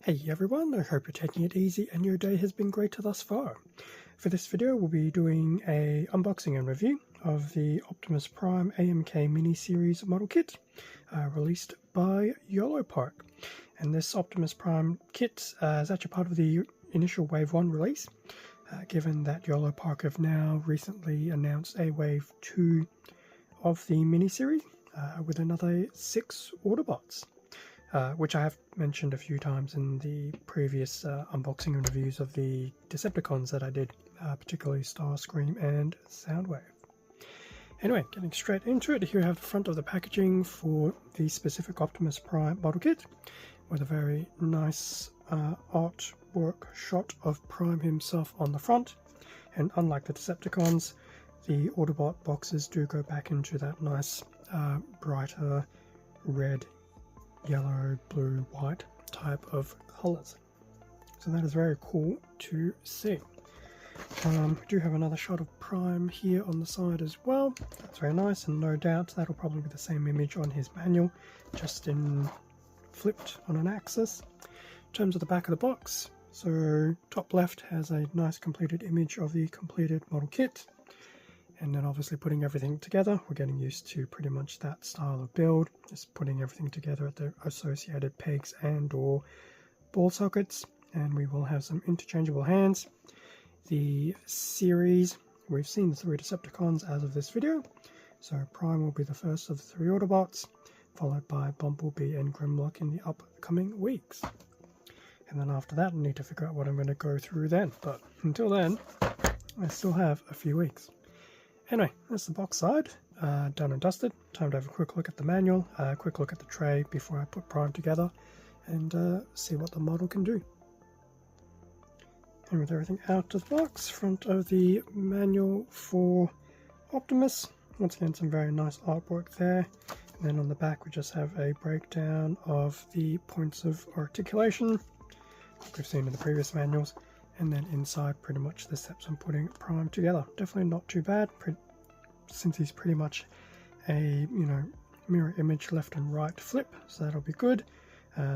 Hey everyone, I hope you're taking it easy and your day has been great thus far. For this video we'll be doing a unboxing and review of the Optimus Prime AMK mini-series model kit released by Yolopark. And this Optimus Prime kit is actually part of the initial Wave 1 release, given that Yolopark have now recently announced a Wave 2 of the mini-series with another 6 Autobots. Which I have mentioned a few times in the previous unboxing and reviews of the Decepticons that I did, particularly Starscream and Soundwave. Anyway, getting straight into it, here I have the front of the packaging for the specific Optimus Prime model kit, with a very nice artwork shot of Prime himself on the front. And unlike the Decepticons, the Autobot boxes do go back into that nice brighter red, yellow, blue, white type of colors. So that is very cool to see. We do have another shot of Prime here on the side as well. That's very nice, and no doubt that'll probably be the same image on his manual, just in flipped on an axis. In terms of the back of the box, so top left has a nice completed image of the completed model kit. And then obviously putting everything together, we're getting used to pretty much that style of build, just putting everything together at the associated pegs and or ball sockets, and we will have some interchangeable hands. The series, we've seen the 3 Decepticons as of this video, so Prime will be the first of the 3 Autobots, followed by Bumblebee and Grimlock in the upcoming weeks. And then after that I need to figure out what I'm going to go through then, but until then I still have a few weeks. Anyway, that's the box side, done and dusted. Time to have a quick look at the manual, a quick look at the tray before I put Prime together, and see what the model can do. And with everything out of the box, front of the manual for Optimus. Once again, some very nice artwork there. And then on the back we just have a breakdown of the points of articulation, like we've seen in the previous manuals. And then inside, pretty much the steps on putting Prime together. Definitely not too bad, since he's pretty much a mirror image left and right flip, so that'll be good.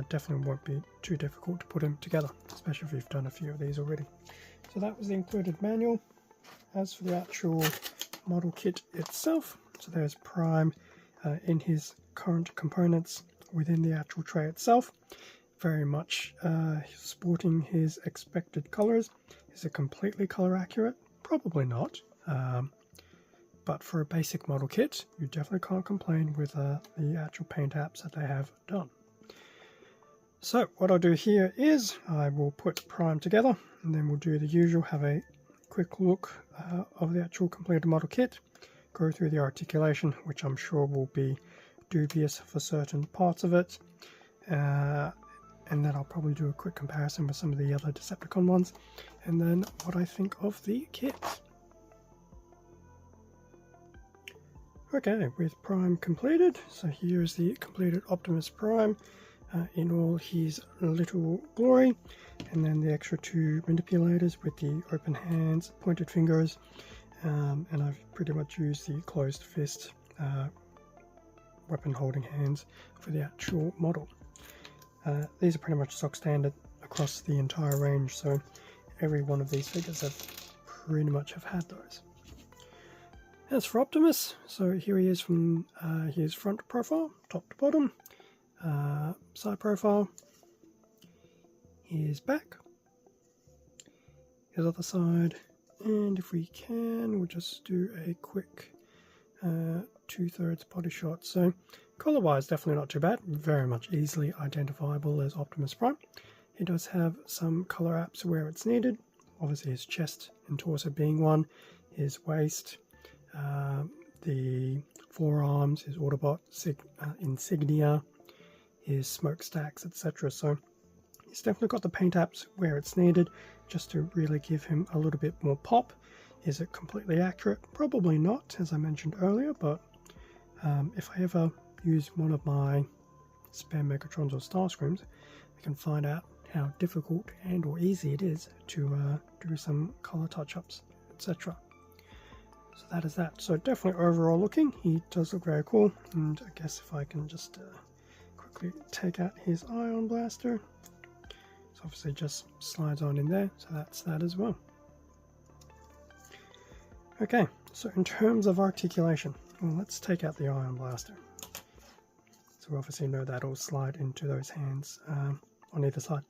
Definitely won't be too difficult to put him together, especially if you've done a few of these already. So that was the included manual. As for the actual model kit itself, so there's Prime in his current components within the actual tray itself. Very much sporting his expected colors. Is it completely color accurate? Probably not. But for a basic model kit, you definitely can't complain with the actual paint apps that they have done. So what I'll do here is I will put Prime together, and then we'll do the usual, have a quick look of the actual completed model kit, go through the articulation, which I'm sure will be dubious for certain parts of it. And then I'll probably do a quick comparison with some of the other Decepticon ones, and then what I think of the kit. Okay, with Prime completed, so here's the completed Optimus Prime in all his little glory, and then the extra 2 manipulators with the open hands, pointed fingers, and I've pretty much used the closed fist weapon holding hands for the actual model. These are pretty much stock standard across the entire range, so every one of these figures have pretty much had those. As for Optimus, so here he is from his front profile, top to bottom, side profile, his back, his other side, and if we can, we'll just do a quick 2/3 body shot. So color wise, definitely not too bad, very much easily identifiable as Optimus Prime. He does have some color apps where it's needed, obviously his chest and torso being one, his waist, the forearms, his Autobot insignia, his smokestacks, etc. So he's definitely got the paint apps where it's needed, just to really give him a little bit more pop. Is it completely accurate? Probably not, as I mentioned earlier, but if I ever use one of my spare Megatrons or Starscreams, I can find out how difficult and or easy it is to do some color touch-ups, etc. So that is that. So definitely overall looking, he does look very cool, and I guess if I can just quickly take out his ion blaster, So obviously just slides on in there, so that's that as well. Okay, so in terms of articulation, well, let's take out the ion blaster. So we obviously know that'll slide into those hands on either side.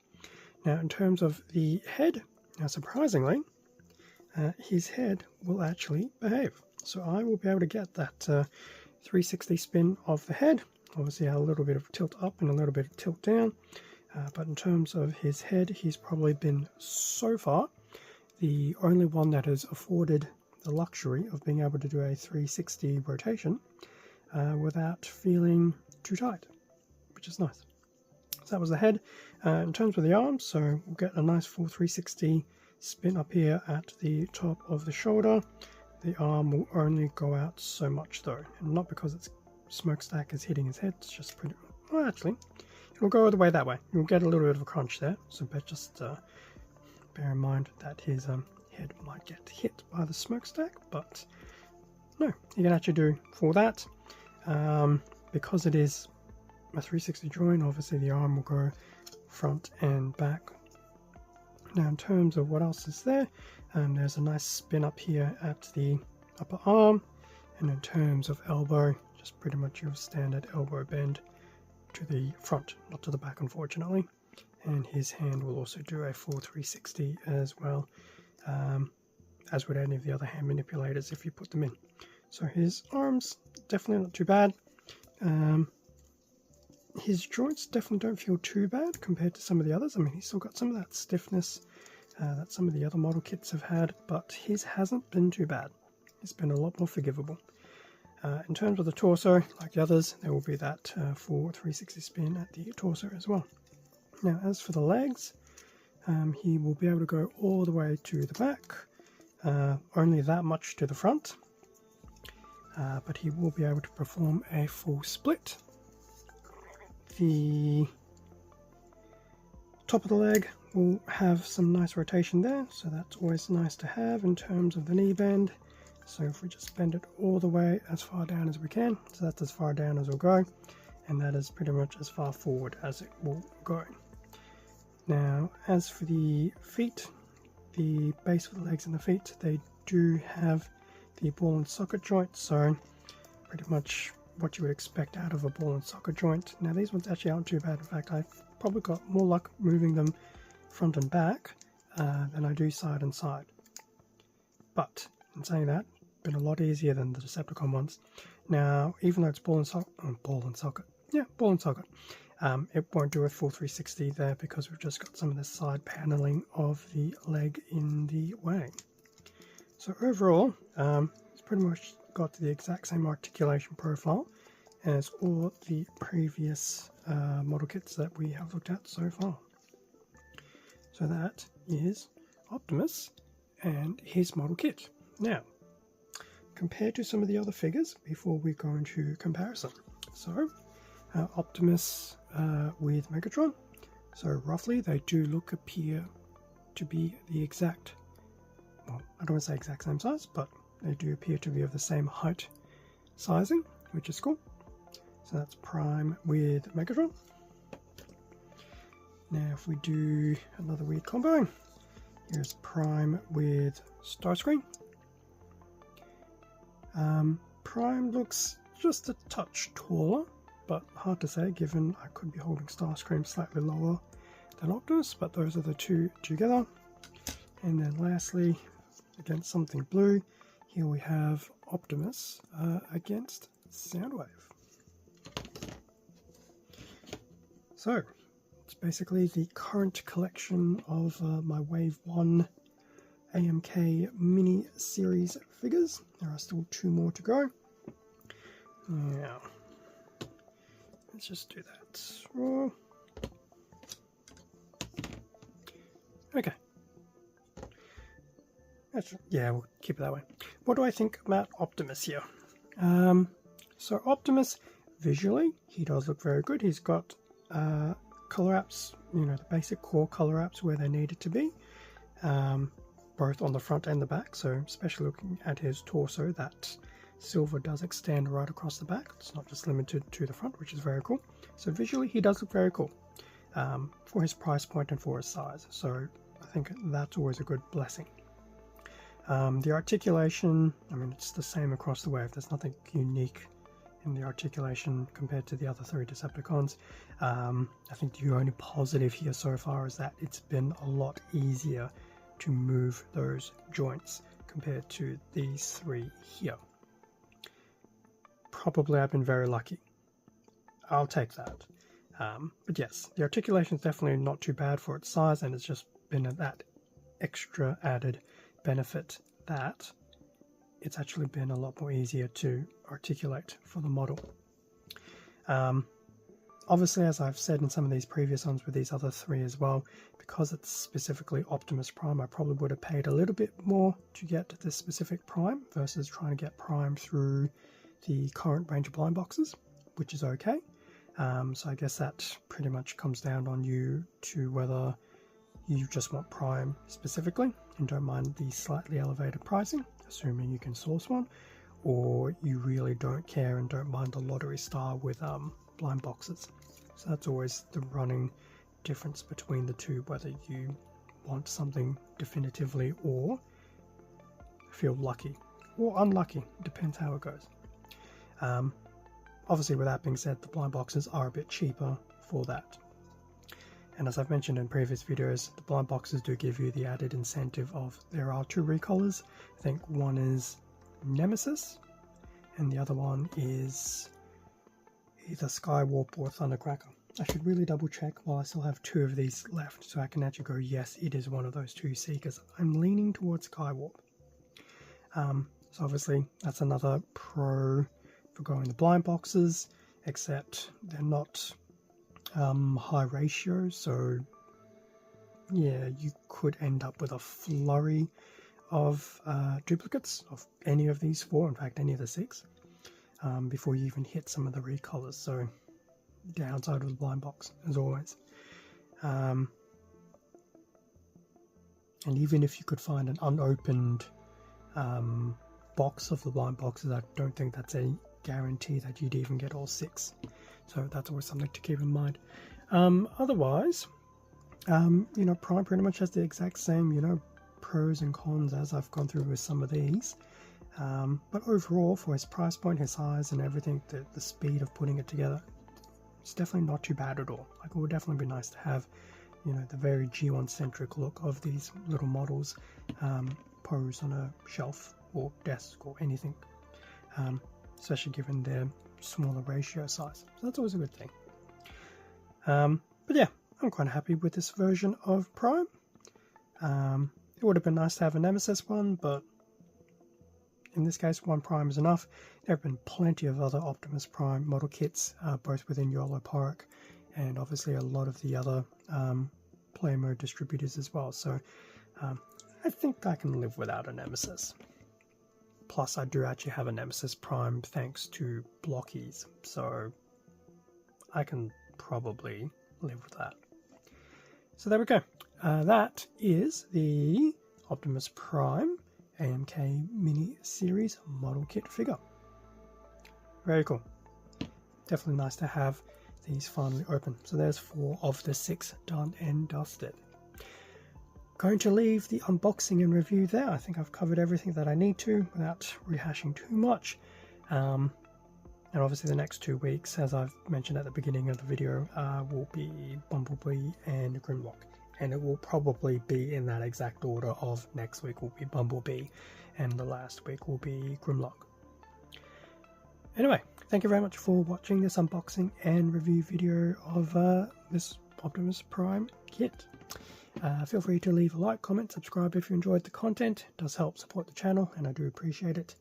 Now in terms of the head, now surprisingly, his head will actually behave. So I will be able to get that 360 spin of the head. Obviously a little bit of tilt up and a little bit of tilt down. But in terms of his head, he's probably been, so far, the only one that has afforded the luxury of being able to do a 360 rotation without feeling too tight, which is nice. So that was the head. In terms of the arms, so we'll get a nice full 360 spin up here at the top of the shoulder. The arm will only go out so much though, and not because its smokestack is hitting his head, it's just pretty, well actually, it'll go all the way that way. You'll get a little bit of a crunch there, so just bear in mind that his head might get hit by the smokestack, but no, you can actually do for that. Because it is a 360 joint, obviously the arm will go front and back. Now in terms of what else is there, there's a nice spin up here at the upper arm, and in terms of elbow, just pretty much your standard elbow bend to the front, not to the back unfortunately. And his hand will also do a full 360 as well, as would any of the other hand manipulators if you put them in. So his arms, definitely not too bad. His joints definitely don't feel too bad compared to some of the others. I mean, he's still got some of that stiffness that some of the other model kits have had, but his hasn't been too bad. It's been a lot more forgivable. In terms of the torso, like the others, there will be that full 360 spin at the torso as well. Now, as for the legs, he will be able to go all the way to the back, only that much to the front, but he will be able to perform a full split. The top of the leg will have some nice rotation there, so that's always nice to have in terms of the knee bend. So if we just bend it all the way as far down as we can, so that's as far down as we'll go, and that is pretty much as far forward as it will go. Now, as for the feet, the base of the legs and the feet, they do have the ball and socket joint, so pretty much what you would expect out of a ball and socket joint. Now these ones actually aren't too bad. In fact, I've probably got more luck moving them front and back than I do side and side. But in saying that, been a lot easier than the Decepticon ones. Now, even though it's ball and socket, it won't do a full 360 there because we've just got some of the side paneling of the leg in the way. So overall, it's pretty much got the exact same articulation profile as all the previous model kits that we have looked at so far. So that is Optimus and his model kit. Now, compared to some of the other figures, before we go into comparison. So, Optimus with Megatron. So roughly they do appear to be the exact, well, I don't want to say exact same size, but they do appear to be of the same height sizing, which is cool. So that's Prime with Megatron. Now if we do another weird combo, here's Prime with Starscream. Prime looks just a touch taller, but hard to say given I could be holding Starscream slightly lower than Optimus, but those are the two together. And then lastly, against something blue, here we have Optimus against Soundwave. So, it's basically the current collection of my Wave 1 AMK mini series figures. There are still 2 more to go. Now, let's just do that. Okay. Yeah, we'll keep it that way. What do I think about Optimus here? So Optimus, visually, he does look very good. He's got color apps, the basic core color apps where they need it to be, both on the front and the back. So especially looking at his torso, that silver does extend right across the back. It's not just limited to the front, which is very cool. So visually, he does look very cool. for his price point and for his size. So I think that's always a good blessing. The articulation, I mean, it's the same across the wave. There's nothing unique in the articulation compared to the other 3 Decepticons. I think the only positive here so far is that it's been a lot easier to move those joints compared to these 3 here. Probably I've been very lucky. I'll take that. But yes, the articulation is definitely not too bad for its size, and it's just been that extra added benefit that it's actually been a lot more easier to articulate for the model. Obviously, as I've said in some of these previous ones with these other 3 as well, because it's specifically Optimus Prime, I probably would have paid a little bit more to get this specific Prime versus trying to get Prime through the current range of blind boxes, which is okay. So I guess that pretty much comes down on you to whether you just want Prime specifically and don't mind the slightly elevated pricing, assuming you can source one, or you really don't care and don't mind the lottery style with blind boxes. So that's always the running difference between the two, whether you want something definitively or feel lucky or unlucky, depends how it goes. Obviously, with that being said, the blind boxes are a bit cheaper for that. And as I've mentioned in previous videos, the blind boxes do give you the added incentive of there are 2 recolors. I think one is Nemesis and the other one is either Skywarp or Thundercracker. I should really double check while I still have 2 of these left so I can actually go, yes, it is one of those 2 Seekers. I'm leaning towards Skywarp. So obviously that's another pro for going the blind boxes, except they're not high ratio, so yeah, you could end up with a flurry of duplicates of any of these 4, in fact any of the 6, before you even hit some of the recolors. So downside of the blind box as always. And even if you could find an unopened box of the blind boxes, I don't think that's a guarantee that you'd even get all 6. So that's always something to keep in mind. Otherwise, you know, Prime pretty much has the exact same, you know, pros and cons as I've gone through with some of these. But overall, for his price point, his size and everything, the speed of putting it together, it's definitely not too bad at all. Like, it would definitely be nice to have, you know, the very G1-centric look of these little models posed on a shelf or desk or anything, especially given their smaller ratio size. So that's always a good thing. But yeah, I'm quite happy with this version of Prime. It would have been nice to have a Nemesis one, but in this case, 1 Prime is enough. There have been plenty of other Optimus Prime model kits, both within Yolopark and obviously a lot of the other Plamo distributors as well. So I think I can live without a Nemesis. Plus, I do actually have a Nemesis Prime thanks to blockies, so I can probably live with that. So there we go. That is the Optimus Prime AMK Mini Series model kit figure. Very cool. Definitely nice to have these finally open. So there's 4 of the 6 done and dusted. Going to leave the unboxing and review there. I think I've covered everything that I need to without rehashing too much. And obviously the next 2 weeks, as I've mentioned at the beginning of the video, will be Bumblebee and Grimlock. And it will probably be in that exact order of next week will be Bumblebee and the last week will be Grimlock. Anyway, thank you very much for watching this unboxing and review video of this Optimus Prime kit. Feel free to leave a like, comment, subscribe if you enjoyed the content. It does help support the channel and I do appreciate it.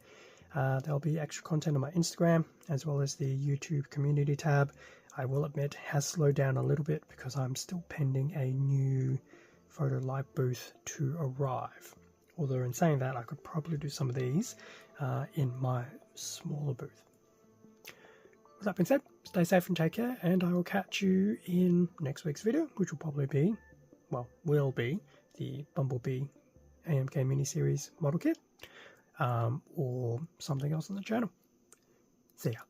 There'll be extra content on my Instagram as well as the YouTube community tab. I will admit has slowed down a little bit because I'm still pending a new photo live booth to arrive. Although in saying that, I could probably do some of these in my smaller booth. With that being said, stay safe and take care, and I will catch you in next week's video, which will probably be, well, will be the Bumblebee AMK miniseries model kit, or something else on the channel. See ya.